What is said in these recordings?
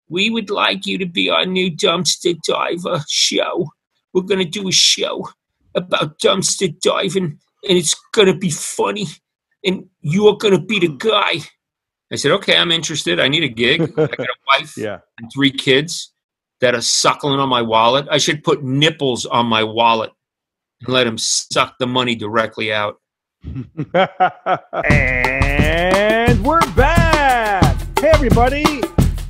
we would like you to be our new dumpster diver show. We're going to do a show about dumpster diving, and it's going to be funny, and you're going to be the guy. I said, okay, I'm interested. I need a gig. I got a wife and 3 kids that are suckling on my wallet. I should put nipples on my wallet and let them suck the money directly out. And we're back. Hey, everybody.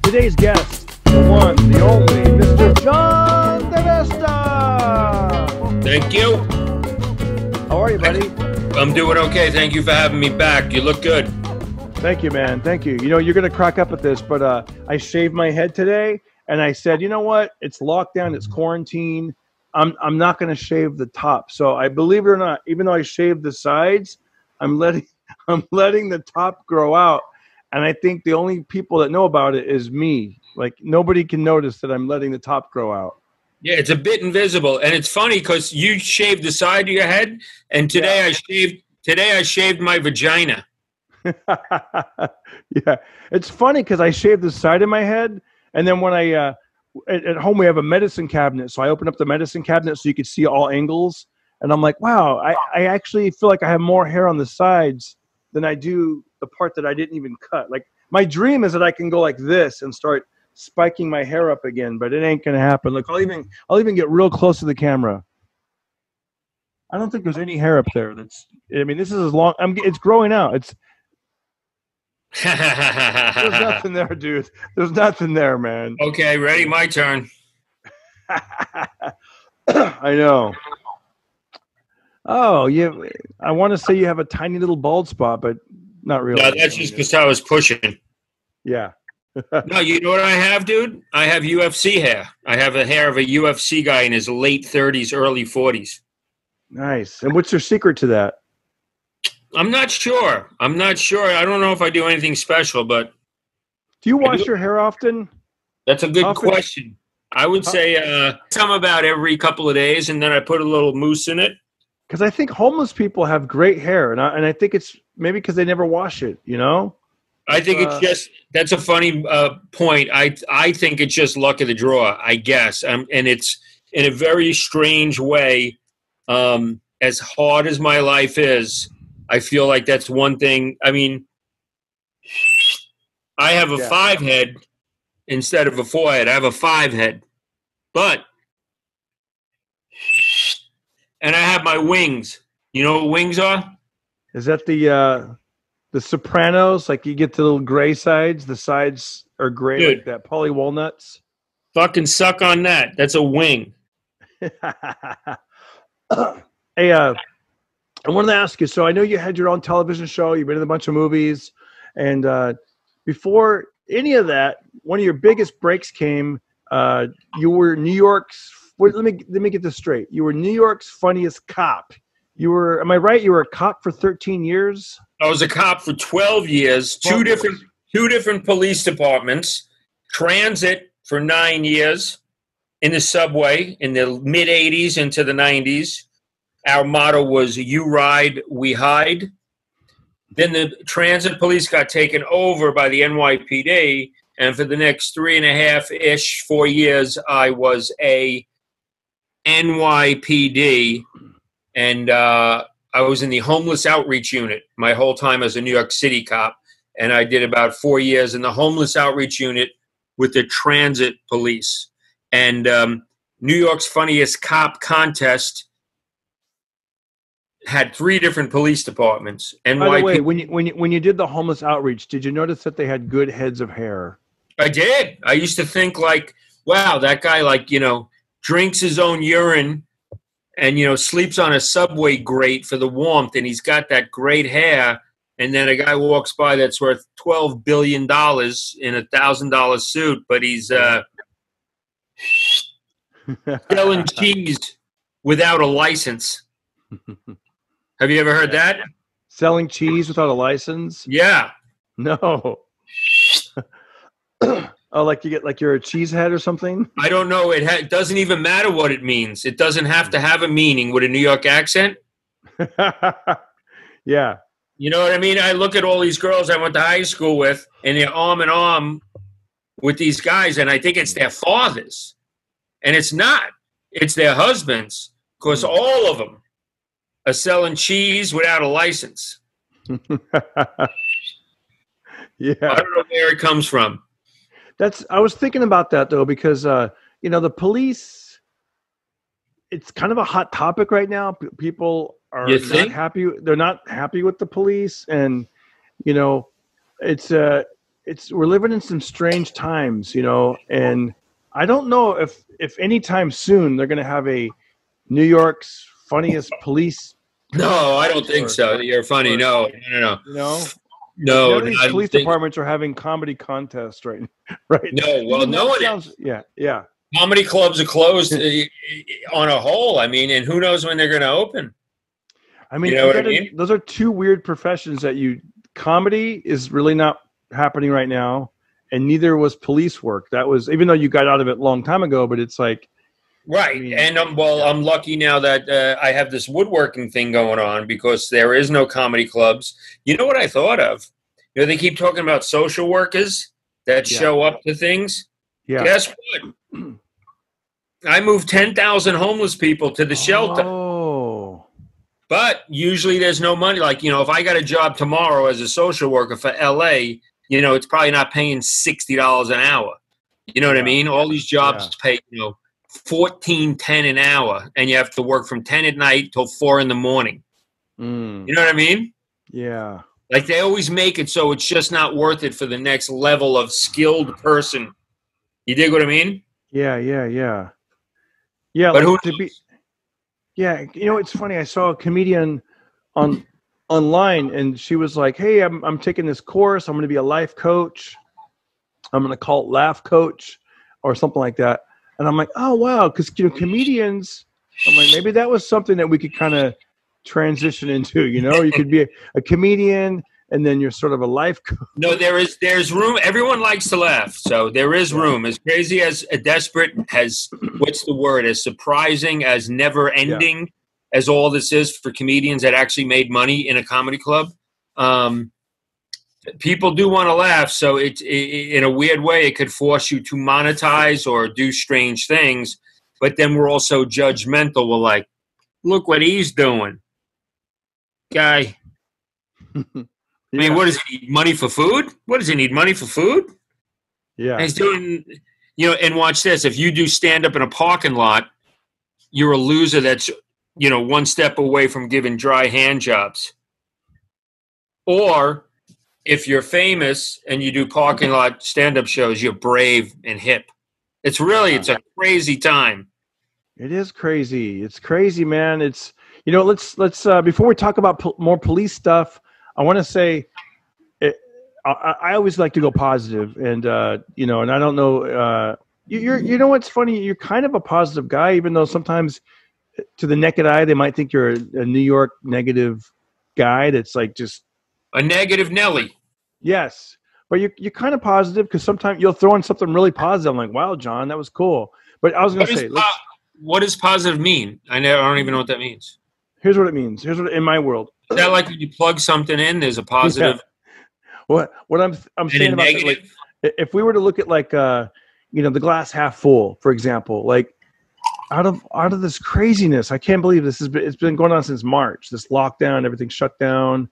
Today's guest, the one, the only, Mr. John Diresta. Thank you. How are you, buddy? I'm doing okay. Thank you for having me back. You look good. Thank you, man. Thank you. You know, you're going to crack up at this, but I shaved my head today, and I said, you know what? It's lockdown. It's quarantine. I'm not going to shave the top. So I believe it or not, even though I shaved the sides, I'm letting the top grow out. And I think the only people that know about it is me. Like, nobody can notice that I'm letting the top grow out. Yeah, it's a bit invisible, and it's funny because you shaved the side of your head, and today I shaved my vagina. Yeah, it's funny because I shaved the side of my head, and then when I at home we have a medicine cabinet, so I opened up the medicine cabinet so you could see all angles, and I'm like, wow, I actually feel like I have more hair on the sides than I do the part that I didn't even cut. Like, my dream is that I can go like this and start spiking my hair up again, but it ain't gonna happen. Look, I'll even get real close to the camera. I don't think there's any hair up there. I mean, this is as long. It's growing out. There's nothing there, dude. There's nothing there, man. Okay, ready? My turn. I know. Oh, yeah. I want to say you have a tiny little bald spot, but not really. No, that's just because I was pushing. Yeah. No, you know what I have, dude? I have UFC hair. I have the hair of a UFC guy in his late 30s, early 40s. Nice. And what's your secret to that? I'm not sure. I don't know if I do anything special, but... Do you wash your hair often? That's a good question. I would say some about every couple of days, and then I put a little mousse in it. Because I think homeless people have great hair, and I think it's maybe because they never wash it, you know? I think it's just, that's a funny point. I think it's just luck of the draw, I guess. And it's in a very strange way, as hard as my life is, I feel like that's one thing. I mean, I have a 5 head instead of a 4 head. I have a 5 head. And I have my wings. You know what wings are? Is that the Sopranos? Like, you get the little gray sides. The sides are gray, dude, like that. Polly Walnuts. Fucking suck on that. That's a wing. Hey, I wanted to ask you, so I know you had your own television show, you've been in a bunch of movies, and before any of that, one of your biggest breaks came, you were New York's, let me get this straight, you were New York's funniest cop. You were, am I right, you were a cop for 13 years? I was a cop for 12 years, two different police departments, transit for 9 years, in the subway in the mid-'80s into the 90s. Our motto was, you ride, we hide. Then the transit police got taken over by the NYPD, and for the next 3.5-ish, 4 years, I was a NYPD, and I was in the homeless outreach unit my whole time as a New York City cop, and I did about 4 years in the homeless outreach unit with the transit police. And New York's Funniest Cop contest had 3 different police departments. By the way, when you did the homeless outreach, did you notice that they had good heads of hair? I did. I used to think like, wow, that guy, like, you know, drinks his own urine and, you know, sleeps on a subway grate for the warmth, and he's got that great hair. And then a guy walks by that's worth $12 billion in a $1,000 suit, but he's selling cheese without a license. Have you ever heard that? Selling cheese without a license? Yeah. No. Oh, like you get, like you're a cheesehead or something? I don't know. It doesn't even matter what it means. It doesn't have to have a meaning with a New York accent. Yeah. You know what I mean? I look at all these girls I went to high school with, and they're arm in arm with these guys, and I think it's their fathers. And it's not. It's their husbands, because all of them are selling cheese without a license. Yeah. I don't know where it comes from. I was thinking about that, though, because, the police, it's kind of a hot topic right now. People are not happy. They're not happy with the police. And, we're living in some strange times, and I don't know if anytime soon they're going to have a New York's funniest police. No, I don't think so. You're funny. No. No, these police departments are having comedy contests right. No, well, no one. Yeah. Comedy clubs are closed on a whole. I mean, and who knows when they're going to open? I mean, those are two weird professions that comedy is really not happening right now, and neither was police work. That was, even though you got out of it a long time ago, but it's like. Right. And I'm lucky now that I have this woodworking thing going on, because there is no comedy clubs. You know what I thought of? They keep talking about social workers that show up to things. Yeah. Guess what? I moved 10,000 homeless people to the shelter. Oh. But usually there's no money. Like, if I got a job tomorrow as a social worker for LA, it's probably not paying $60 an hour. You know what I mean? All these jobs pay, $14.10 an hour, and you have to work from 10 at night till 4 in the morning. You know what I mean? Yeah. Like, they always make it so it's just not worth it for the next level of skilled person. You dig what I mean? Yeah. Yeah. But it's funny. I saw a comedian online, and she was like, "Hey, I'm taking this course. I'm going to be a life coach. I'm going to call it Laugh Coach or something like that." And I'm like, "Oh wow," because comedians. I'm like, maybe that was something that we could kind of transition into. You could be a comedian, and then you're sort of a life coach. No, there's room. Everyone likes to laugh, so there is room. As crazy as desperate, as what's the word? As surprising, as never ending as all this is for comedians that actually made money in a comedy club. People do want to laugh, so it in a weird way, it could force you to monetize or do strange things. But then we're also judgmental. We're like, look what he's doing, guy. I mean, what does he need? Money for food? What does he need? Money for food? Yeah. And he's doing, and watch this. If you do stand up in a parking lot, you're a loser that's, one step away from giving dry hand jobs. Or if you're famous and you do parking lot stand-up shows, you're brave and hip. It's a crazy time. It is crazy. It's crazy, man. It's, let's before we talk about more police stuff, I want to say, I always like to go positive, and and I don't know, what's funny? You're kind of a positive guy, even though sometimes to the naked eye they might think you're a New York negative guy. That's like just a negative Nelly. Yes, but you're kind of positive, because sometimes you'll throw in something really positive. I'm like, wow, John, that was cool. But I was going to say, what does positive mean? I don't even know what that means. Here's what it means. Here's what in my world. Is that like when you plug something in, there's a positive? Yeah. What I'm saying about that, like, if we were to look at the glass half full, for example, like out of this craziness, I can't believe it's been going on since March. This lockdown, everything shut down.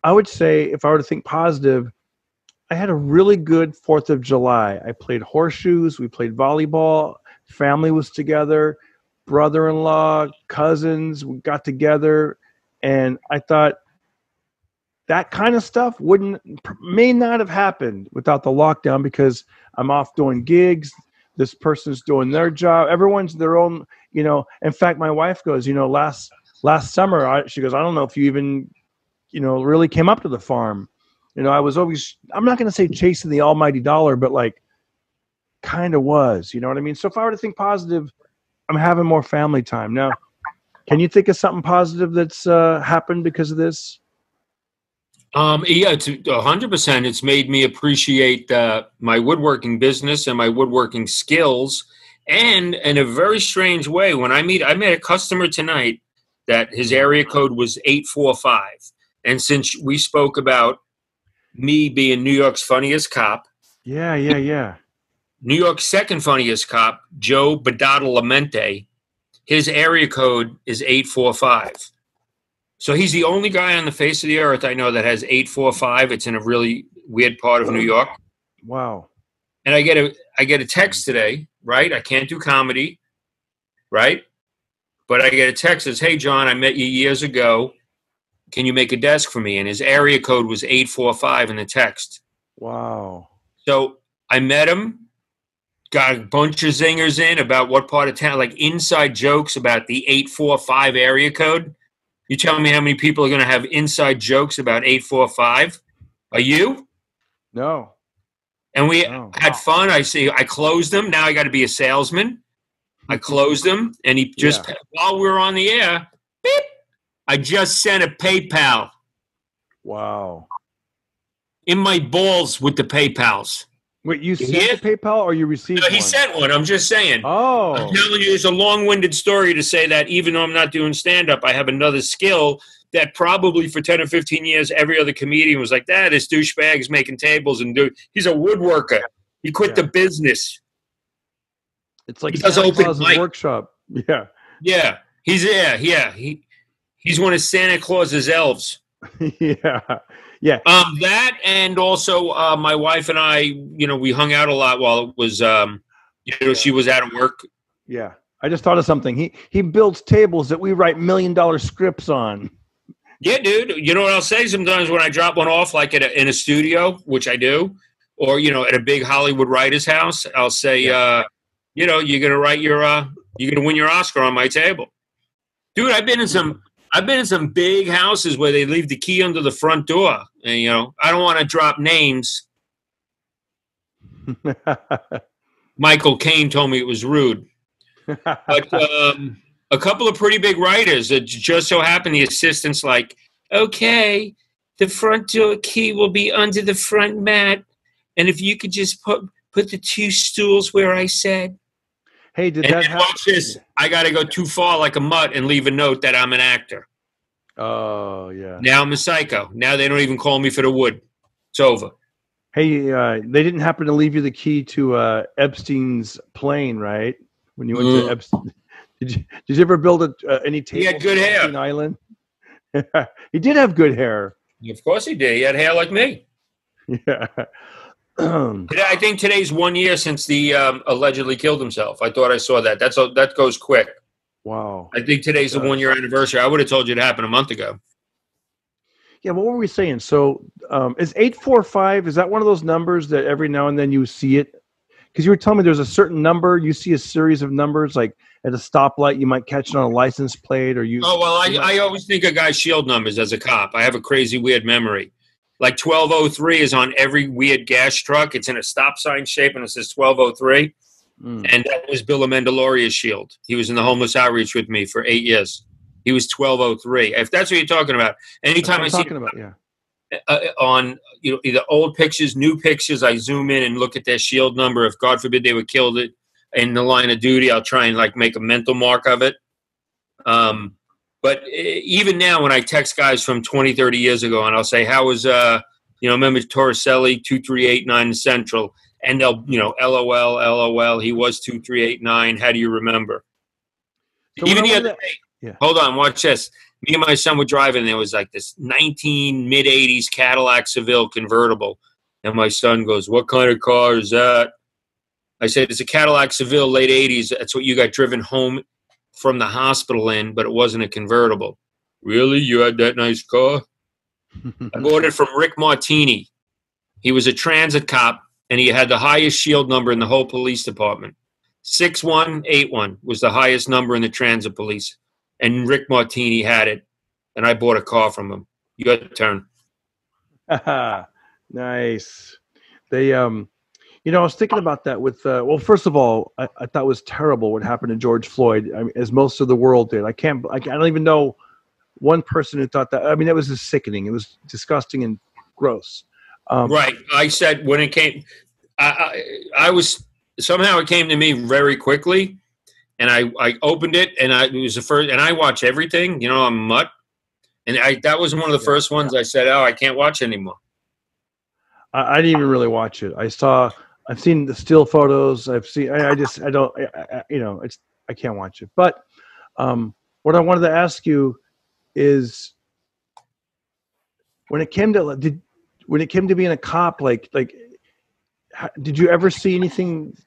I would say, if I were to think positive, I had a really good 4th of July. I played horseshoes. We played volleyball. Family was together. Brother-in-law, cousins, we got together. And I thought that kind of stuff may not have happened without the lockdown, because I'm off doing gigs. This person's doing their job. Everyone's their own, In fact, my wife goes, last summer, she goes, I don't know if you even, really came up to the farm. I was always, I'm not going to say chasing the almighty dollar, but like kind of was, you know what I mean? So if I were to think positive, I'm having more family time. Now, can you think of something positive that's happened because of this? It's 100%. It's made me appreciate my woodworking business and my woodworking skills. And in a very strange way, when I met a customer tonight that his area code was 845. And since we spoke about me being New York's funniest cop, Yeah, yeah, yeah. New York's second funniest cop, Joe Badalamenti, his area code is 845. So he's the only guy on the face of the earth I know that has 845. It's in a really weird part of New York. Wow. And I get a text today, right? I can't do comedy, right? But I get a text that says, "Hey John, I met you years ago. Can you make a desk for me?" And his area code was 845 in the text. Wow. So I met him, got a bunch of zingers in about what part of town, like inside jokes about the 845 area code. You tell me how many people are going to have inside jokes about 845? Are you? No. And we had fun. I closed them. Now I got to be a salesman. I closed them, and he just while we were on the air, beep, I just sent a PayPal. Wow. In my balls with the PayPals. Wait, you sent the PayPal or you received one? He sent one. I'm just saying. Oh. I'm telling you, it's a long-winded story to say that even though I'm not doing stand-up, I have another skill that probably for 10 or 15 years, every other comedian was like, this douchebag's making tables and he's a woodworker. He quit the business. It's like Santa Claus's workshop. Yeah. Yeah. He's one of Santa Claus's elves. Yeah. Yeah. That and also my wife and I, we hung out a lot while it was, she was out of work. Yeah. I just thought of something. He builds tables that we write $1 million scripts on. Yeah, dude. You know what I'll say sometimes when I drop one off, like in a studio, which I do, or, at a big Hollywood writer's house, I'll say, you're going to write you're going to win your Oscar on my table. Dude, I've been in some big houses where they leave the key under the front door. And, I don't want to drop names. Michael Caine told me it was rude. But a couple of pretty big writers that just so happened the assistant's like, okay, the front door key will be under the front mat. And if you could just put the 2 stools where I said. Hey, did that happen? Watch this. I got to go too far like a mutt and leave a note that I'm an actor. Oh, yeah. Now I'm a psycho. Now they don't even call me for the wood. It's over. Hey, they didn't happen to leave you the key to Epstein's plane, right? When you went to Epstein. Did you ever build any tables? He had good hair. Epstein Island? He did have good hair. Of course he did. He had hair like me. Yeah. I think today's 1 year since the allegedly killed himself. I thought I saw that. That goes quick. Wow. I think today's the 1 year anniversary. I would have told you it happened a month ago. Yeah, what were we saying? So is 845, is that one of those numbers that every now and then you see it? Because you were telling me there's a certain number, you see a series of numbers, like at a stoplight, you might catch it on a license plate or you. Oh, well, I always think of guys' shield numbers as a cop. I have a crazy, weird memory. Like 1203 is on every weird gas truck. It's in a stop sign shape and it says 1203. And that was Bill Amendeloria's shield. He was in the homeless outreach with me for 8 years. He was 1203. If that's what you're talking about, anytime I see on either old pictures, new pictures, I zoom in and look at their shield number. If God forbid they were killed in the line of duty, I'll try and make a mental mark of it. But even now, when I text guys from 20, 30 years ago, and I'll say, how was, remember Torricelli, 2389 Central? And they'll, LOL, he was 2389. How do you remember? So even the other day, hold on, watch this. Me and my son were driving, and there was like this mid-'80s Cadillac Seville convertible. And my son goes, what kind of car is that? I said, it's a Cadillac Seville, late 80s. That's what you got driven home from the hospital in, but it wasn't a convertible. Really? You had that nice car? I bought it from Rick Martini. He was a transit cop, and he had the highest shield number in the whole police department. 6181 was the highest number in the transit police. And Rick Martini had it, and I bought a car from him. You got your turn. Nice. They, I was thinking about that with, first of all, I thought it was terrible what happened to George Floyd, as most of the world did. I don't even know one person who thought that. I mean, it was just sickening. It was disgusting and gross. Right. I said when it came, I was, somehow it came to me very quickly. And I opened it, and it was the first. And I watch everything. I'm a mutt, and that was one of the first ones I said, "Oh, I can't watch anymore." I didn't even really watch it. I've seen the still photos. I don't, I can't watch it. But what I wanted to ask you is, when it came to being a cop, did you ever see anything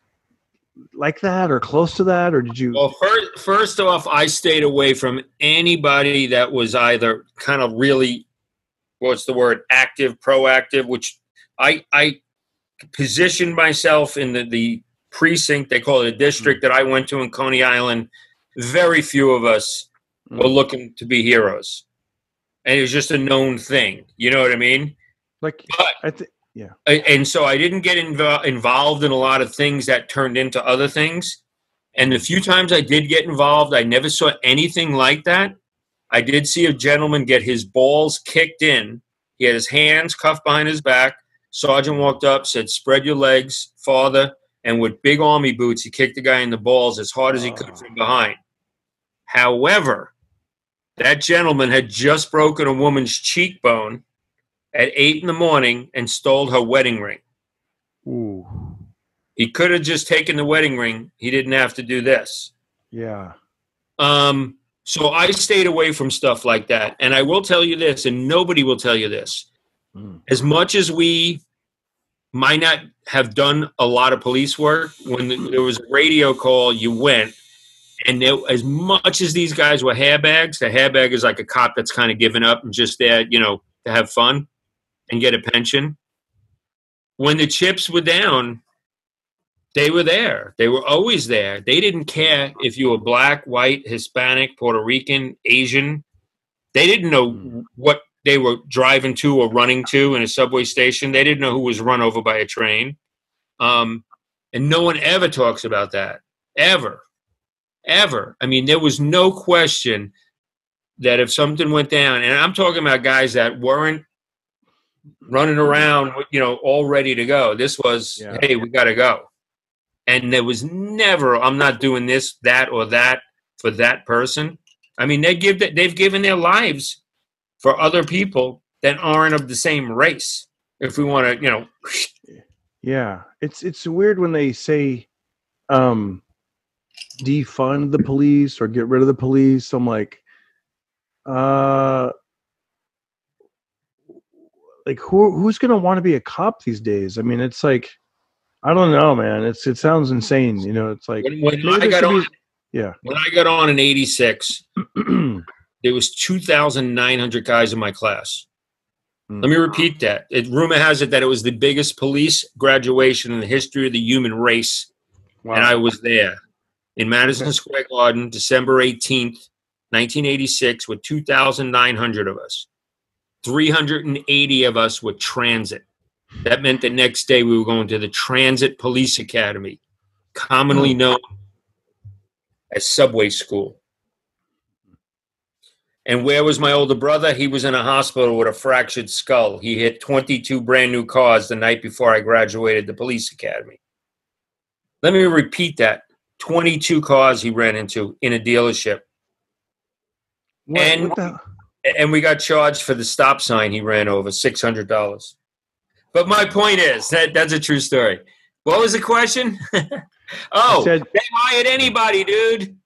like that or close to that, or did you? Well, first off, I stayed away from anybody that was either kind of really, what's the word, active, proactive, which I positioned myself in the precinct, they call it a district, that I went to in Coney Island. Very few of us were looking to be heroes. And it was just a known thing. You know what I mean? Yeah. And so I didn't get involved in a lot of things that turned into other things. And the few times I did get involved, I never saw anything like that. I did see a gentleman get his balls kicked in. He had his hands cuffed behind his back. Sergeant walked up, said, "Spread your legs, father." And with big army boots, he kicked the guy in the balls as hard as he could from behind. However, that gentleman had just broken a woman's cheekbone at 8 a.m. and stole her wedding ring. Ooh. He could have just taken the wedding ring. He didn't have to do this. Yeah. So I stayed away from stuff like that. And I will tell you this, and nobody will tell you this. As much as we might not have done a lot of police work, when there was a radio call, you went. And as much as these guys were hairbags, the hairbag is like a cop that's kind of given up and just there, to have fun and get a pension. When the chips were down, they were there. They were always there. They didn't care if you were black, white, Hispanic, Puerto Rican, Asian. They didn't know what they were driving to or running to in a subway station. They didn't know who was run over by a train. And no one ever talks about that. Ever. I mean, there was no question that if something went down, and I'm talking about guys that weren't running around, all ready to go. This was, hey, we got to go. And there was never, I'm not doing this, that, or that for that person. I mean, they've given their lives for other people that aren't of the same race. If we want to, Yeah, it's weird when they say defund the police or get rid of the police. I'm like who's gonna want to be a cop these days? I mean, it's like, I don't know, man. It sounds insane. It's like when I got on. When I got on in '86, there was 2,900 guys in my class. Let me repeat that. Rumor has it that it was the biggest police graduation in the history of the human race. Wow. And I was there in Madison Square Garden, December 18th, 1986, with 2,900 of us. 380 of us were transit. That meant the next day we were going to the Transit Police Academy, commonly known as Subway School. And where was my older brother? He was in a hospital with a fractured skull. He hit 22 brand new cars the night before I graduated the police academy. Let me repeat that. 22 cars he ran into in a dealership. And we got charged for the stop sign he ran over, $600. But my point is, that's a true story. What was the question? They hired anybody, dude.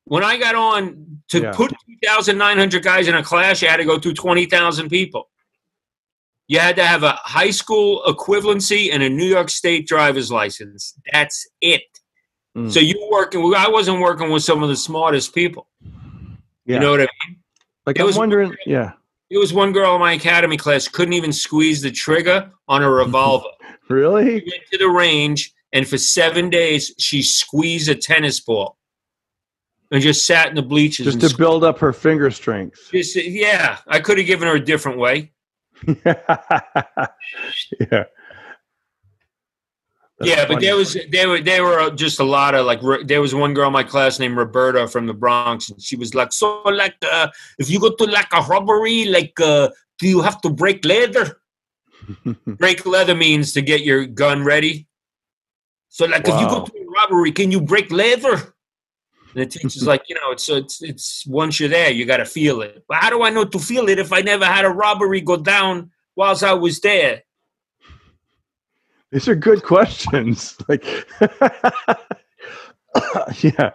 When I got on to put 2,900 guys in a class, you had to go through 20,000 people. You had to have a high school equivalency and a New York State driver's license. That's it. So I wasn't working with some of the smartest people. Yeah. You know what I mean? Like, I'm wondering, There was one girl in my academy class couldn't even squeeze the trigger on a revolver. Really? She went to the range, and for 7 days, she squeezed a tennis ball and just sat in the bleachers. Just to build up her finger strength. I could have given her a different way. That's but there were just a lot of there was one girl in my class named Roberta from the Bronx, and she was like, if you go to a robbery, do you have to break leather? Break leather means to get your gun ready. So if you go to a robbery, can you break leather? And the teacher's like, it's once you're there, you got to feel it. But how do I know to feel it if I never had a robbery go down whilst I was there? These are good questions. Like, yeah,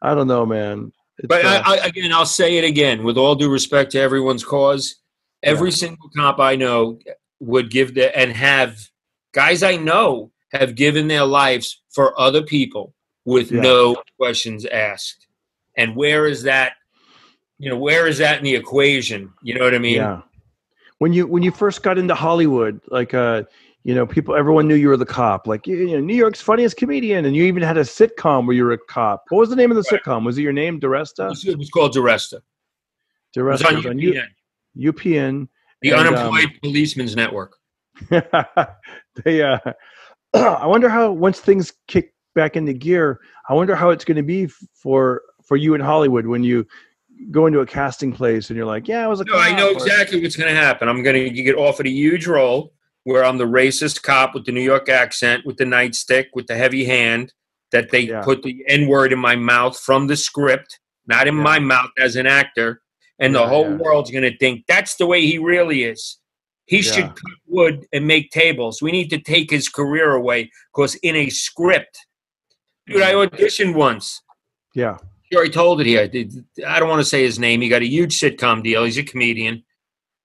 I don't know, man. But again, I'll say it again, with all due respect to everyone's cause. Every single cop I know would give and have guys I know have given their lives for other people with no questions asked. And where is that? Where is that in the equation? You know what I mean? Yeah. When you first got into Hollywood, like everyone knew you were the cop. Like, New York's funniest comedian, and you even had a sitcom where you were a cop. What was the name of the sitcom? Was it your name, Diresta? It was called Diresta. It was on UPN. UPN. The Unemployed Policeman's Network. I wonder how, once things kick back into gear, I wonder how it's going to be for you in Hollywood when you go into a casting place and you're like, I was a cop. I know exactly what's going to happen. I'm going to get offered a huge role where I'm the racist cop with the New York accent, with the nightstick, with the heavy hand, that they put the N-word in my mouth from the script, not in my mouth as an actor. And the whole world's going to think that's the way he really is. He should cut wood and make tables. We need to take his career away because in a script, dude, I auditioned once. Yeah. Sure, I told it here. I don't want to say his name. He got a huge sitcom deal. He's a comedian.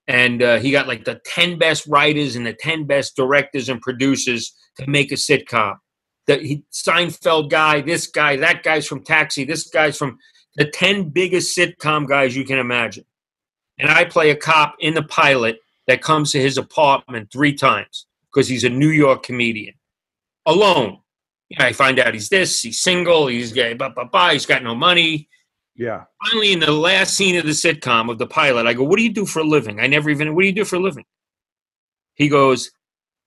And he got like the 10 best writers and the 10 best directors and producers to make a sitcom. The Seinfeld guy, this guy, that guy's from Taxi, this guy's from the 10 biggest sitcom guys you can imagine. And I play a cop in the pilot that comes to his apartment 3 times because he's a New York comedian. Alone. I find out he's single, he's gay, he's got no money. Yeah. Finally, in the last scene of the sitcom, of the pilot, I go, what do you do for a living? What do you do for a living? He goes,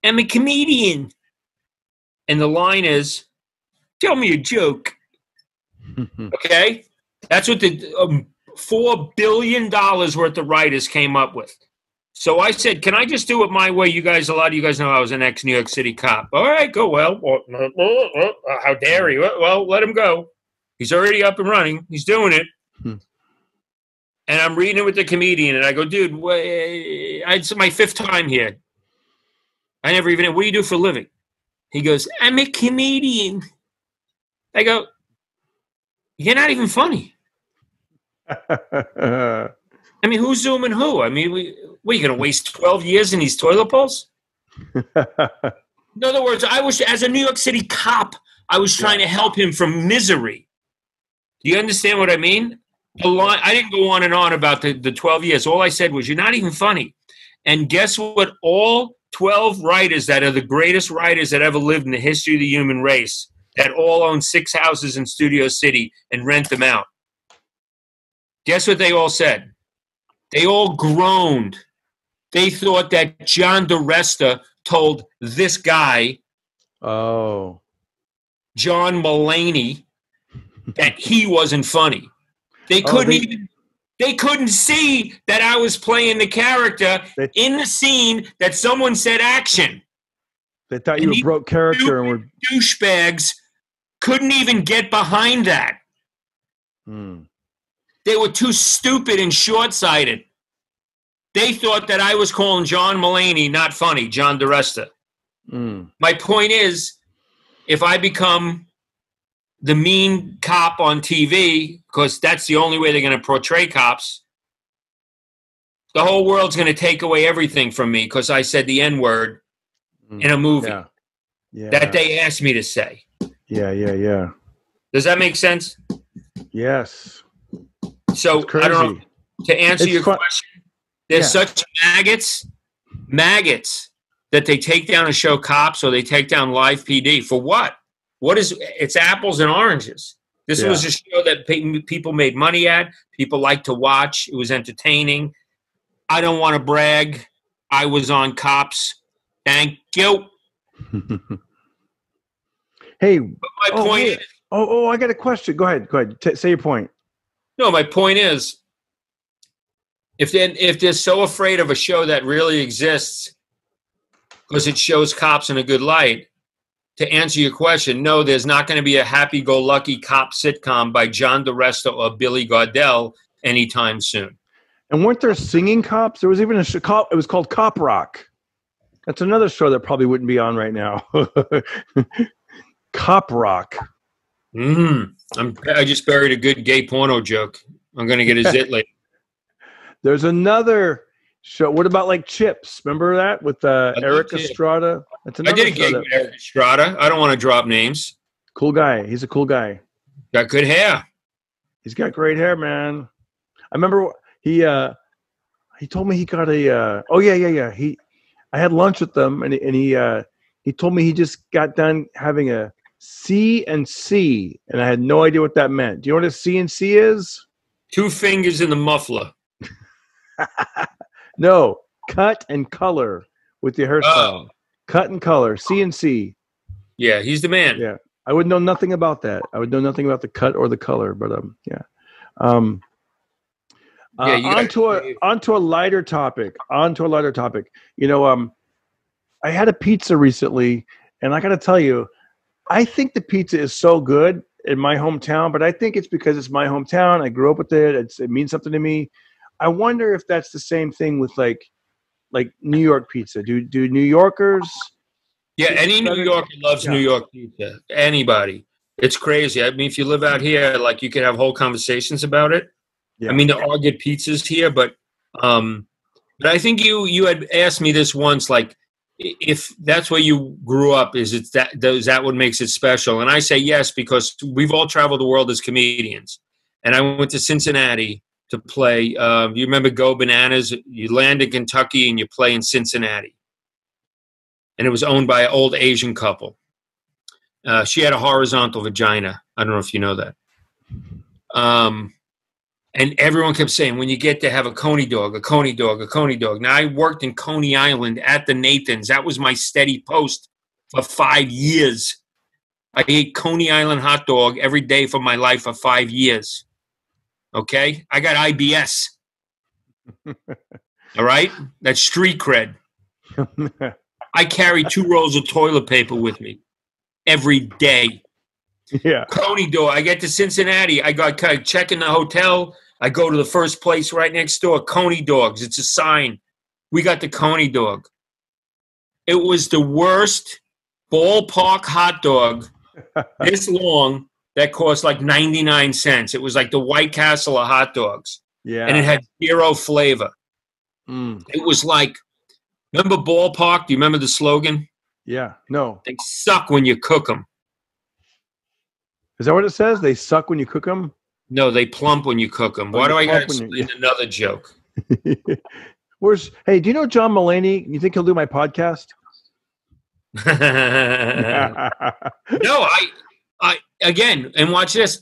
I'm a comedian. And the line is, tell me a joke. Okay? That's what the $4 billion worth of writers came up with. So I said, can I just do it my way? A lot of you guys know I was an ex-New York City cop. All right, go. Well, how dare he? Well, let him go. He's already up and running. He's doing it. And I'm reading it with the comedian, and I go, dude, it's my 5th time here. I never even, what do you do for a living? He goes, I'm a comedian. I go, you're not even funny. I mean, who's zooming who? I mean, what, are you going to waste 12 years in these toilet bowls? In other words, as a New York City cop, I was trying to help him from misery. Do you understand what I mean? I didn't go on and on about the 12 years. All I said was, you're not even funny. And guess what? All 12 writers that are the greatest writers that ever lived in the history of the human race, that all own 6 houses in Studio City and rent them out. Guess what they all said? They all groaned. They thought that John Diresta told this guy, John Mulaney, that he wasn't funny. They couldn't see that I was playing the character in the scene that someone said action. They thought you were broke character and were douchebags. Couldn't even get behind that. They were too stupid and short-sighted. They thought that I was calling John Mulaney not funny, John Diresta. My point is, if I become the mean cop on TV, because that's the only way they're going to portray cops, the whole world's going to take away everything from me because I said the N-word in a movie that they asked me to say. Yeah. Does that make sense? Yes. So, I don't know, to answer your question, there's such maggots that they take down a show cops or they take down live PD. For what? It's apples and oranges. This was a show that people made money at. People liked to watch. It was entertaining. I don't want to brag. I was on Cops. Thank you. Hey. But my point is... I got a question. Go ahead. Say your point. No, my point is, if they're so afraid of a show that really exists because it shows cops in a good light, to answer your question, no, there's not going to be a happy-go-lucky cop sitcom by John Diresta or Billy Gardell anytime soon. And weren't there singing cops? There was even a cop. It was called Cop Rock. That's another show that probably wouldn't be on right now. Cop Rock. I just buried a good gay porno joke. I'm going to get a zit later. There's another show. What about like Chips? Remember that with Eric Estrada? That's I did a gig with Eric Estrada. I don't want to drop names. Cool guy. He's a cool guy. Got good hair. He's got great hair, man. I remember he told me he got a. I had lunch with them, and he told me he just got done having a C&C, and I had no idea what that meant. Do you know what a C&C is? 2 fingers in the muffler. No, cut and color with your hairstyle. Cut and color, C&C. Yeah, he's the man. Yeah, I would know nothing about that. I would know nothing about the cut or the color, but yeah. Onto a lighter topic. You know, I had a pizza recently, and I got to tell you, I think the pizza is so good in my hometown, but I think it's because it's my hometown. I grew up with it. It means something to me. I wonder if that's the same thing with like New York pizza. Do New Yorkers? Yeah, any New Yorker loves New York pizza. Anybody. It's crazy. I mean, if you live out here, like you could have whole conversations about it. Yeah. I mean, there are good pizzas here, but I think you had asked me this once, like if that's where you grew up, is that what makes it special? And I say yes, because we've all traveled the world as comedians. And I went to Cincinnati to play. You remember Go Bananas? You land in Kentucky and you play in Cincinnati. And it was owned by an old Asian couple. She had a horizontal vagina. I don't know if you know that. And everyone kept saying, when you get to have a Coney dog, a Coney dog, a Coney dog. Now, I worked in Coney Island at the Nathans. That was my steady post for 5 years. I ate Coney Island hot dog every day for my life for 5 years. Okay? I got IBS. All right? That's street cred. I carry 2 rolls of toilet paper with me every day. Yeah. Coney dog. I get to Cincinnati. I check in the hotel. I go to the first place right next door, Coney Dogs. It's a sign. We got the Coney dog. It was the worst ballpark hot dog this long that cost like 99 cents. It was like the White Castle of hot dogs. Yeah. And it had 0 flavor. It was like, remember ballpark? Do you remember the slogan? Yeah. No. They suck when you cook them. Is that what it says? They suck when you cook them? No, they plump when you cook them. Why do I got to explain another joke? Hey, do you know John Mulaney? You think he'll do my podcast? No, I again, and watch this.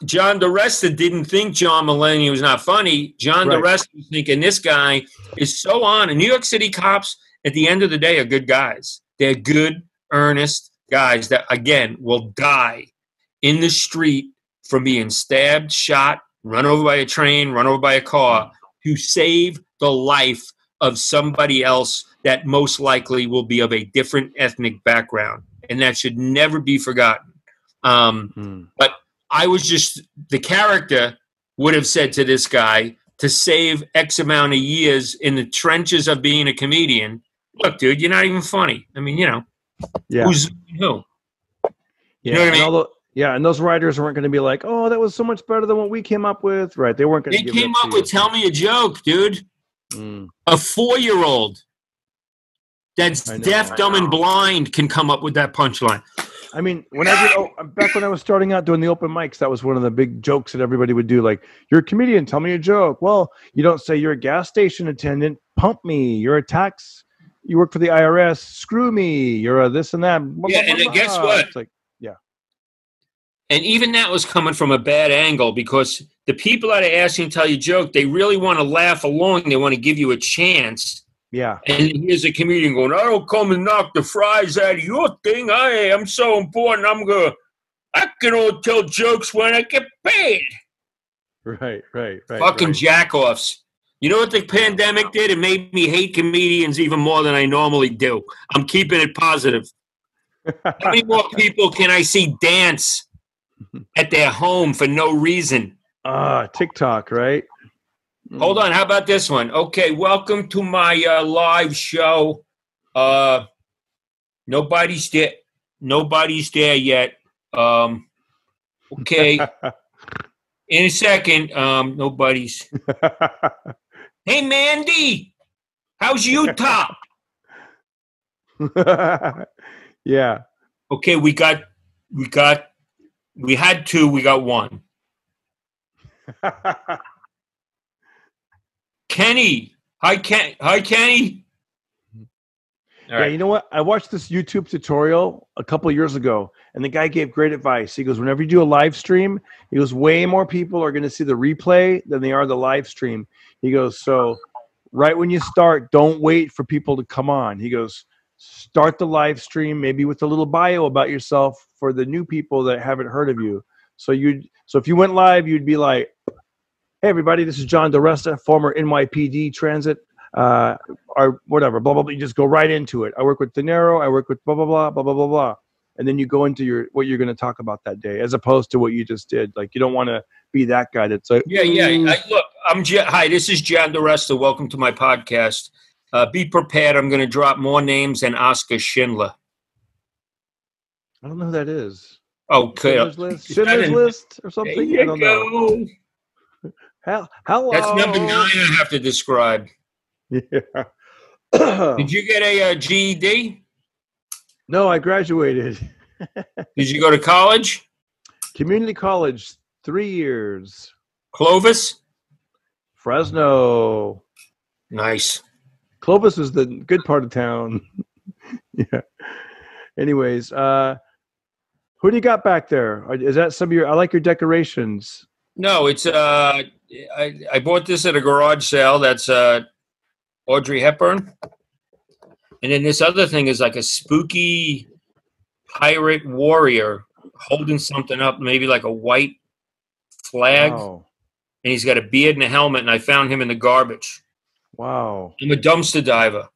John Diresta didn't think John Mulaney was not funny. John Diresta was thinking this guy is so on. And New York City cops, at the end of the day, are good guys. They're good, earnest guys that, again, will die in the street from being stabbed, shot, run over by a train, run over by a car, to save the life of somebody else that most likely will be of a different ethnic background. And that should never be forgotten. But I was just, the character would have said to this guy, to save X amount of years in the trenches of being a comedian, look, dude, you're not even funny. I mean, who's who? You know what I mean? And those writers weren't going to be like, oh, that was so much better than what we came up with. Right. They weren't going to give They came up with tell me a joke, dude. A 4-year-old that's deaf, dumb, and blind can come up with that punchline. I mean, back when I was starting out doing the open mics, that was one of the big jokes that everybody would do. Like, you're a comedian, tell me a joke. Well, you don't say you're a gas station attendant, pump me. You're a tax, you work for the IRS, screw me. You're a this and that. Blah, yeah, blah, blah, and guess what? It's like, yeah. And even that was coming from a bad angle, because the people that are asking to tell you a joke, they really want to laugh along. They want to give you a chance. Yeah. And here's a comedian going, I don't come and knock the fries out of your thing. I'm so important. I can only tell jokes when I get paid. Right. Fucking jack-offs. You know what the pandemic did? It made me hate comedians even more than I normally do. I'm keeping it positive. How many more people can I see dance at their home for no reason? TikTok, right? Hold on. How about this one? Okay, welcome to my live show. Nobody's there. Nobody's there yet. Okay. In a second. Nobody's. Hey, Mandy, how's Utah? Yeah. Okay, we had two. We got one. Kenny. Hi, Kenny. All right. You know what? I watched this YouTube tutorial a couple of years ago, and the guy gave great advice. He goes, whenever you do a live stream, he goes, way more people are going to see the replay than they are the live stream. He goes, so right when you start, don't wait for people to come on. He goes, start the live stream, maybe with a little bio about yourself for the new people that haven't heard of you. So if you went live, you'd be like, hey, everybody, this is John Diresta, former NYPD transit, or whatever, blah, blah, blah. You just go right into it. I work with De Niro. I work with blah, blah, blah, blah, blah, blah, blah. And then you go into what you're going to talk about that day, as opposed to what you just did. Like, you don't want to be that guy that's like, yeah. Look, hi, this is John Diresta. Welcome to my podcast. Be prepared. I'm going to drop more names than Oscar Schindler. I don't know who that is. Okay. Schindler's List or something? There you I don't know. Hello. That's number 9 I have to describe. Yeah. Did you get a GED? No, I graduated. Did you go to college? Community college, 3 years. Clovis? Fresno. Nice. Clovis is the good part of town. Yeah. Anyways, who do you got back there? Is that some of your? I like your decorations. No, it's I bought this at a garage sale. That's Audrey Hepburn, and then this other thing is like a spooky pirate warrior holding something up, maybe like a white flag, Wow. And he's got a beard and a helmet. And I found him in the garbage. Wow. I'm a dumpster diver.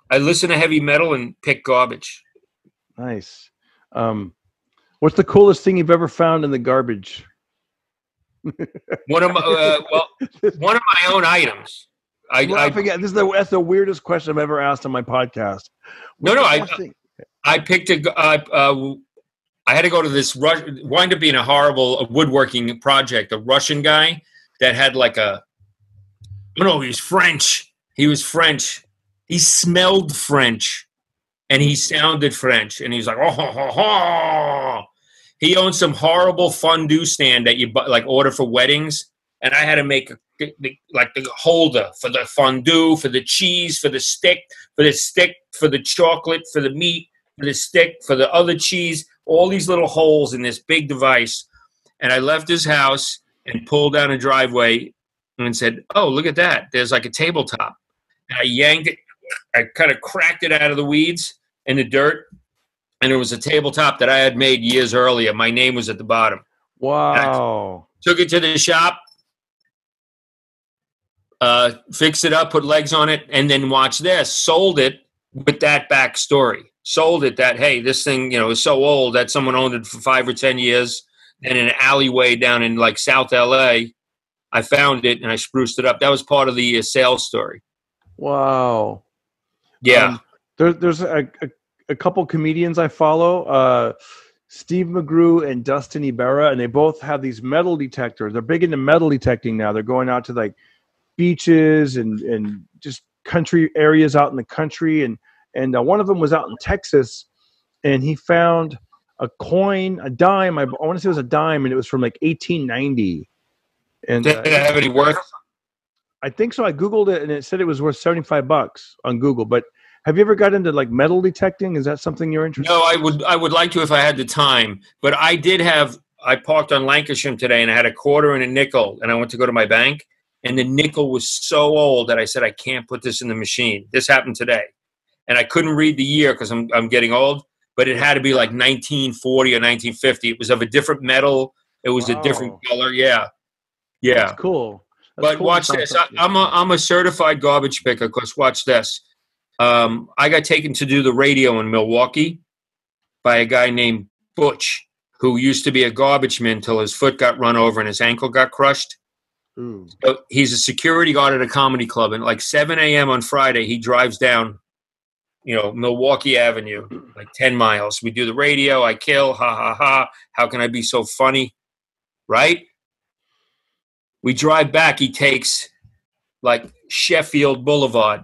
I listen to heavy metal and pick garbage. Nice. What's the coolest thing you've ever found in the garbage? One of my own items. I forget. That's the weirdest question I've ever asked on my podcast. I picked I had to go to this wind up being a horrible woodworking project. A Russian guy that had like he's French. He was French. He smelled French, and he sounded French. And he's like, oh, ho, ho, ho. He owned some horrible fondue stand that you order for weddings, and I had to make the holder for the fondue, for the cheese, for the stick, for the chocolate, for the meat, for the stick, for the other cheese. All these little holes in this big device. And I left his house and pulled down a driveway and said, oh, look at that. There's like a tabletop. And I yanked it. I kind of cracked it out of the weeds and the dirt. And it was a tabletop that I had made years earlier. My name was at the bottom. Wow. Took it to the shop, fixed it up, put legs on it, and then watch this. Sold it with that backstory. Sold it that, hey, this thing, is so old that someone owned it for 5 or 10 years. And in an alleyway down in like South LA, I found it and I spruced it up. That was part of the sales story. Wow. Yeah. There's a couple comedians I follow, Steve McGrew and Dustin Ibarra, and they both have these metal detectors. They're big into metal detecting now. They're going out to like beaches and just country areas out in the country. And one of them was out in Texas, and he found a coin, a dime. I want to say it was a dime, and it was from like 1890. And did it have any worth? I think so. I Googled it, and it said it was worth $75 on Google. But have you ever got into like metal detecting? Is that something you're interested in? No, I would like to if I had the time. But I parked on Lancashire today, and I had a quarter and a nickel, and I went to go to my bank, and the nickel was so old that I said, I can't put this in the machine. This happened today. And I couldn't read the year because I'm getting old, but it had to be like 1940 or 1950. It was of a different metal. It was a different color. Yeah. That's cool. But cool. Watch this. I'm a certified garbage picker because watch this. I got taken to do the radio in Milwaukee by a guy named Butch, who used to be a garbage man until his foot got run over and his ankle got crushed. Ooh. So he's a security guard at a comedy club. And like 7 a.m. on Friday, he drives down Milwaukee Avenue, like 10 miles. We do the radio. I kill. Ha, ha, ha. How can I be so funny? Right? We drive back. He takes like Sheffield Boulevard.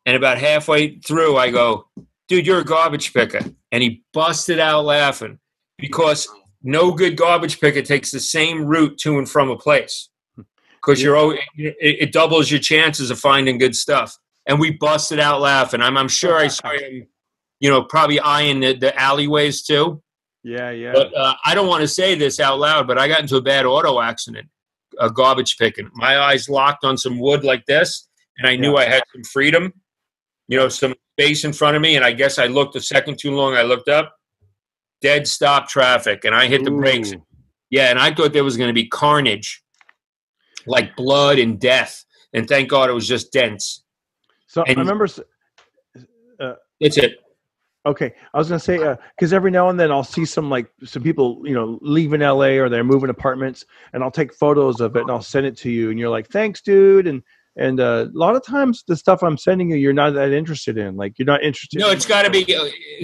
And about halfway through, I go, dude, you're a garbage picker. And he busted out laughing because no good garbage picker takes the same route to and from a place because it doubles your chances of finding good stuff. And we busted out laughing. I'm sure I saw him, probably eyeing the alleyways too. Yeah, yeah. But I don't want to say this out loud, but I got into a bad auto accident, garbage picking. My eyes locked on some wood like this, and I knew I had some freedom, some space in front of me, and I guess I looked a second too long. I looked up, dead stop traffic, and I hit the brakes. Yeah, and I thought there was going to be carnage, like blood and death, and thank God it was just dents. So I remember. That's it. Okay, I was gonna say because every now and then I'll see some people leaving LA or they're moving apartments, and I'll take photos of it and I'll send it to you, and you're like, thanks, dude, and a lot of times the stuff I'm sending you, you're not that interested in. Like you're not interested. No, it's got to be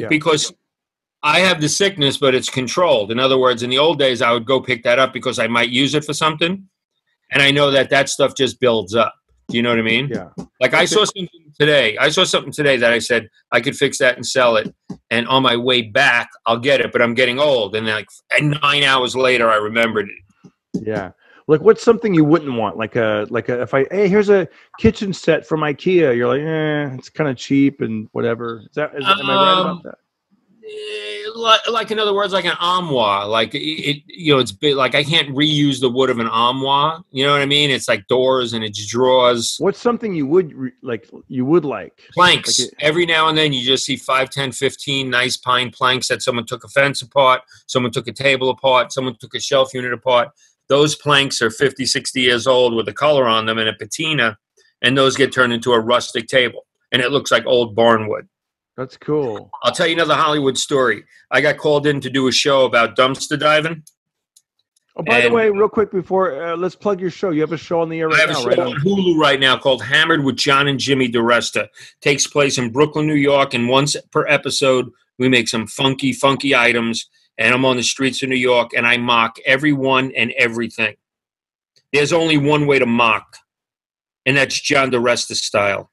because I have the sickness, but it's controlled. In other words, in the old days, I would go pick that up because I might use it for something, and I know that stuff just builds up. Do you know what I mean? Yeah. Like I saw something today. That I said I could fix that and sell it. And on my way back, I'll get it. But I'm getting old. And 9 hours later, I remembered it. Yeah. Like what's something you wouldn't want? Here's a kitchen set from IKEA. You're like, it's kind of cheap and whatever. Am I right about that? Like in other words, like an armoire, like it's big. Like I can't reuse the wood of an armoire. You know what I mean? It's like doors and it's drawers. What's something you would like? Planks. Every now and then you just see 5, 10, 15 nice pine planks that someone took a fence apart, someone took a table apart, someone took a shelf unit apart. Those planks are 50, 60 years old with a color on them and a patina, and those get turned into a rustic table, and it looks like old barnwood. That's cool. I'll tell you another Hollywood story. I got called in to do a show about dumpster diving. Oh, by the way, real quick before, let's plug your show. You have a show on the air right now, right? I have a show on Hulu right now called Hammered with John and Jimmy Diresta. Takes place in Brooklyn, New York, and once per episode, we make some funky items, and I'm on the streets of New York, and I mock everyone and everything. There's only one way to mock, and that's John Diresta style.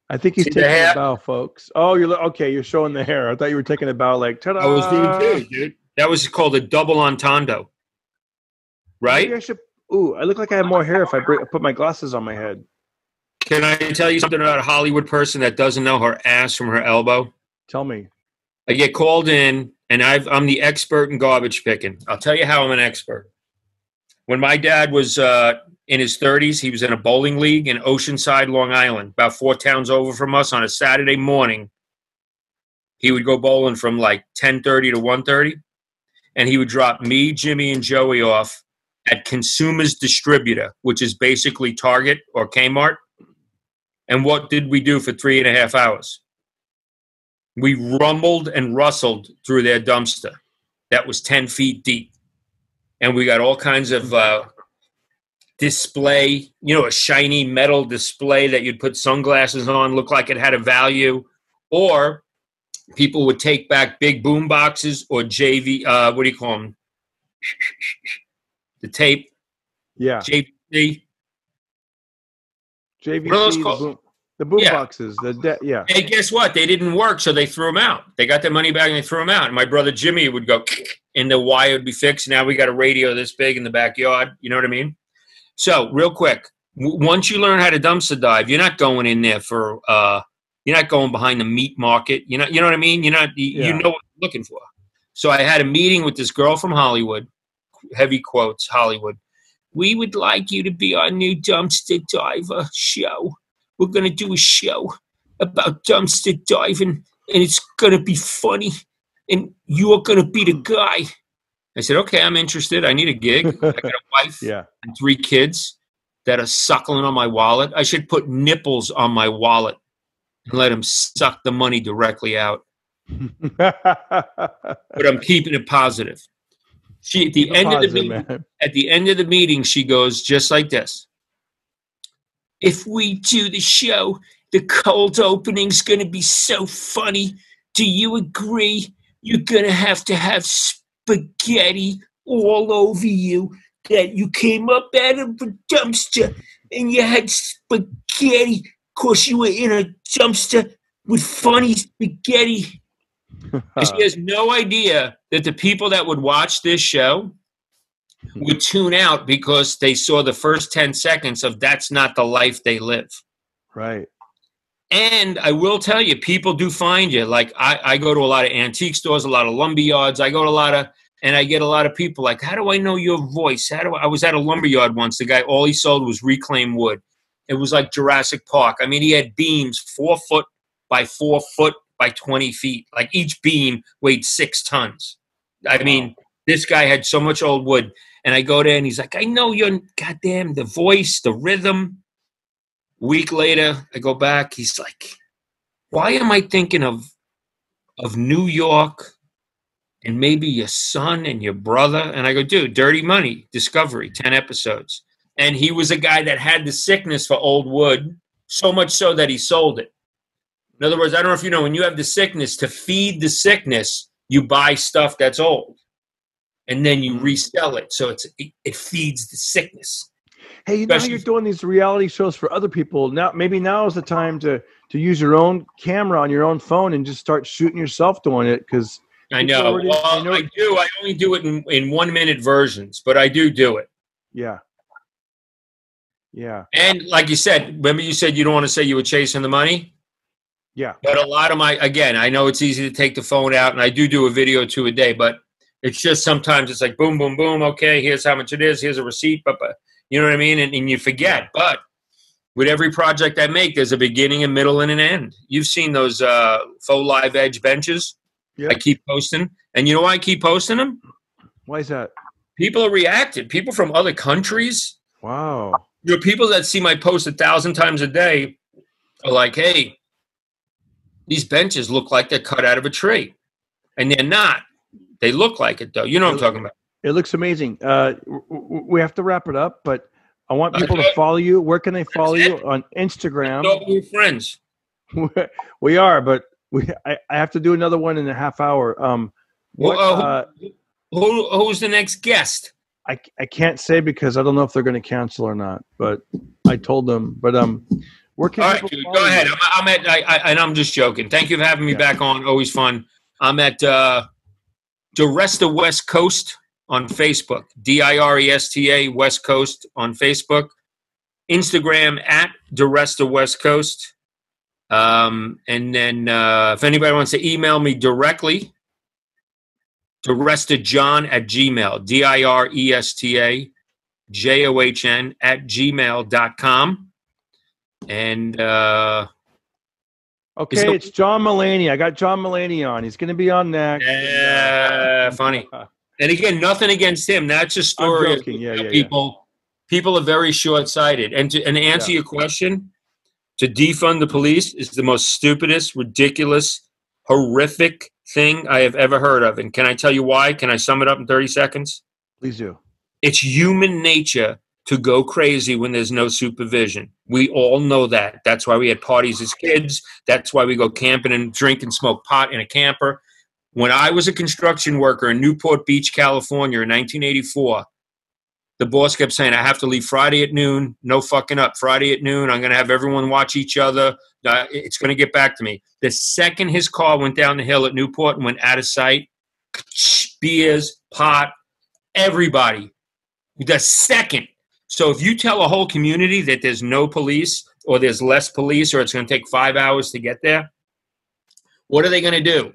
I think he's taking a bow, folks. Oh, you're showing the hair. I thought you were taking a bow like, ta-da! I was doing too, dude. That was called a double entendre. Right? I look like I have more hair if I put my glasses on my head. Can I tell you something about a Hollywood person that doesn't know her ass from her elbow? Tell me. I get called in, and I'm the expert in garbage picking. I'll tell you how I'm an expert. When my dad was in his 30s, he was in a bowling league in Oceanside, Long Island, about 4 towns over from us. On a Saturday morning, he would go bowling from like 10:30 to 1:30, and he would drop me, Jimmy, and Joey off at Consumers Distributor, which is basically Target or Kmart. And what did we do for 3.5 hours? We rumbled and rustled through their dumpster that was 10 feet deep. And we got all kinds of display, a shiny metal display that you'd put sunglasses on, look like it had a value. Or people would take back big boom boxes or JV, what do you call them? The tape. Yeah. JVC. JVC, what are those called? The boom boxes. Hey, guess what? They didn't work, so they threw them out. They got their money back and they threw them out. And my brother Jimmy would go, and the wire would be fixed. Now we got a radio this big in the backyard. You know what I mean? So, real quick, once you learn how to dumpster dive, you're not going in there for, you're not going behind the meat market. You know what I mean? You know what you're looking for. So I had a meeting with this girl from Hollywood, heavy quotes, Hollywood. We would like you to be our new dumpster diver show. We're going to do a show about dumpster diving, and it's going to be funny, and you're going to be the guy. I said, okay, I'm interested. I need a gig. I got a wife and 3 kids that are suckling on my wallet. I should put nipples on my wallet and let them suck the money directly out. But I'm keeping it positive. At the end of the meeting, she goes just like this. if we do the show, the cold opening's going to be so funny. Do you agree? You're going to have spaghetti all over you, that you came up out of a dumpster and you had spaghetti because you were in a dumpster with funny spaghetti. She has no idea that the people that would watch this show would tune out because they saw the first 10 seconds of that's not the life they live. Right. And I will tell you, people do find you. Like I go to a lot of antique stores, a lot of lumber yards. I go to a lot of, and I get a lot of people like, how do I know your voice? I was at a lumber yard once. The guy, all he sold was reclaimed wood. It was like Jurassic Park. I mean, he had beams 4 foot by 4 foot by 20 feet. Like each beam weighed 6 tons. I mean, this guy had so much old wood. And I go there and he's like, I know your goddamn, the voice, the rhythm. Week later, I go back. He's like, why am I thinking of New York and maybe your son and your brother? And I go, dude, Dirty Money, Discovery, 10 episodes. And he was a guy that had the sickness for old wood, so much so that he sold it. In other words, I don't know if you know, when you have the sickness, to feed the sickness, you buy stuff that's old. And then you resell it. So it feeds the sickness. Hey, you know how you're doing these reality shows for other people. Now is the time to use your own camera on your own phone and just start shooting yourself doing it. Because I know. I do. I only do it in 1 minute versions, but I do it. Yeah. Yeah. And like you said, remember you said you don't want to say you were chasing the money? Yeah. But a lot of again, I know it's easy to take the phone out, and I do a video or 2 a day, but it's just sometimes it's like boom, boom, boom. Okay, here's how much it is. Here's a receipt. But you know what I mean? And you forget. But with every project I make, there's a beginning, a middle, and an end. You've seen those faux live edge benches. Yep. I keep posting. And you know why I keep posting them? Why is that? People are reacting. People from other countries. Wow. You know, people that see my post 1,000 times a day are like, hey, these benches look like they're cut out of a tree. And they're not. They look like it, though. You know what I'm talking about. It looks amazing. We have to wrap it up, but I want people to follow you. Where can they follow you? On Instagram? We're friends. We are, but I have to do another one in a half hour. Who's the next guest? I can't say because I don't know if they're going to cancel or not, but I told them. But where can people dude, go ahead. And I'm just joking. Thank you for having me back on. Always fun. I'm at Diresta West Coast on Facebook. Diresta West Coast on Facebook. Instagram at Diresta West Coast. And then if anybody wants to email me directly, DirestaJohn@gmail. DirestaJohn@gmail.com. And okay, it's John Mulaney. I got John Mulaney on. He's going to be on next. Yeah, funny. And again, nothing against him. That's a story. I'm joking. People are very short-sighted. And to answer your question, to defund the police is the most stupidest, ridiculous, horrific thing I have ever heard of. And can I tell you why? Can I sum it up in 30 seconds? Please do. It's human nature to go crazy when there's no supervision. We all know that. That's why we had parties as kids. That's why we go camping and drink and smoke pot in a camper. When I was a construction worker in Newport Beach, California in 1984, the boss kept saying, I have to leave Friday at noon. No fucking up. Friday at noon, I'm going to have everyone watch each other. It's going to get back to me. The second his car went down the hill at Newport and went out of sight, beers, pot, everybody. The second. So if you tell a whole community that there's no police or there's less police or it's going to take 5 hours to get there, what are they going to do?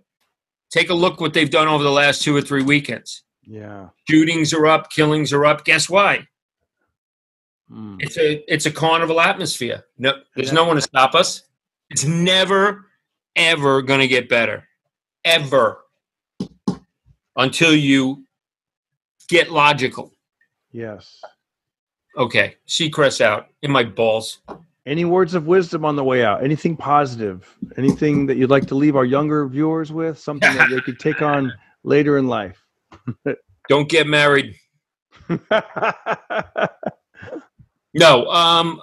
Take a look what they've done over the last 2 or 3 weekends. Yeah. Shootings are up, killings are up. Guess why? It's a carnival atmosphere. No, there's no one to stop us. It's never, ever going to get better. Ever. Until you get logical. Yes. Okay. Seacrest out. In my balls. Any words of wisdom on the way out? Anything positive? Anything that you'd like to leave our younger viewers with? Something that they could take on later in life? Don't get married. No.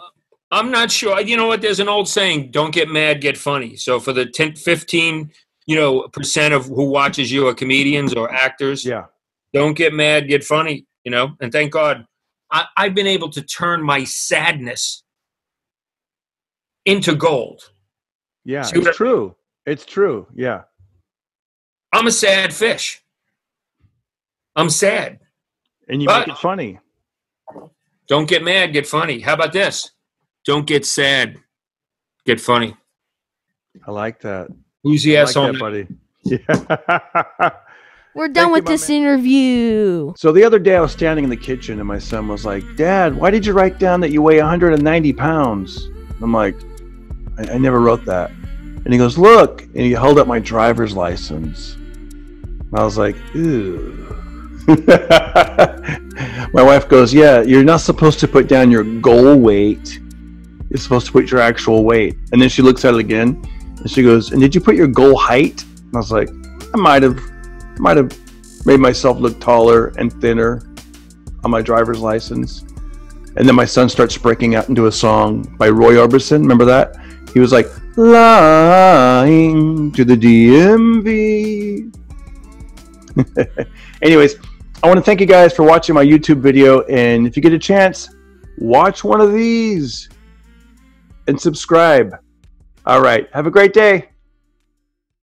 I'm not sure. You know what? There's an old saying: "Don't get mad, get funny." So for the 10, 15, percent of who watches you are comedians or actors. Yeah. Don't get mad, get funny. And thank God, I've been able to turn my sadness into gold. Yeah, it's true. It's true. Yeah. I'm a sad fish. I'm sad. And you make it funny. Don't get mad, get funny. How about this? Don't get sad, get funny. I like that. Who's the asshole, buddy? Yeah. We're done with this interview. So the other day I was standing in the kitchen and my son was like, "Dad, why did you write down that you weigh 190 pounds?" I'm like, I never wrote that. And he goes, "Look," and he held up my driver's license. And I was like, ew. My wife goes, "Yeah, you're not supposed to put down your goal weight. You're supposed to put your actual weight." And then she looks at it again and she goes, "And did you put your goal height?" And I was like, I might have made myself look taller and thinner on my driver's license. And then my son starts breaking out into a song by Roy Orbison. Remember that? He was like, "Lying to the DMV." Anyways, I want to thank you guys for watching my YouTube video. And if you get a chance, watch one of these and subscribe. All right. Have a great day.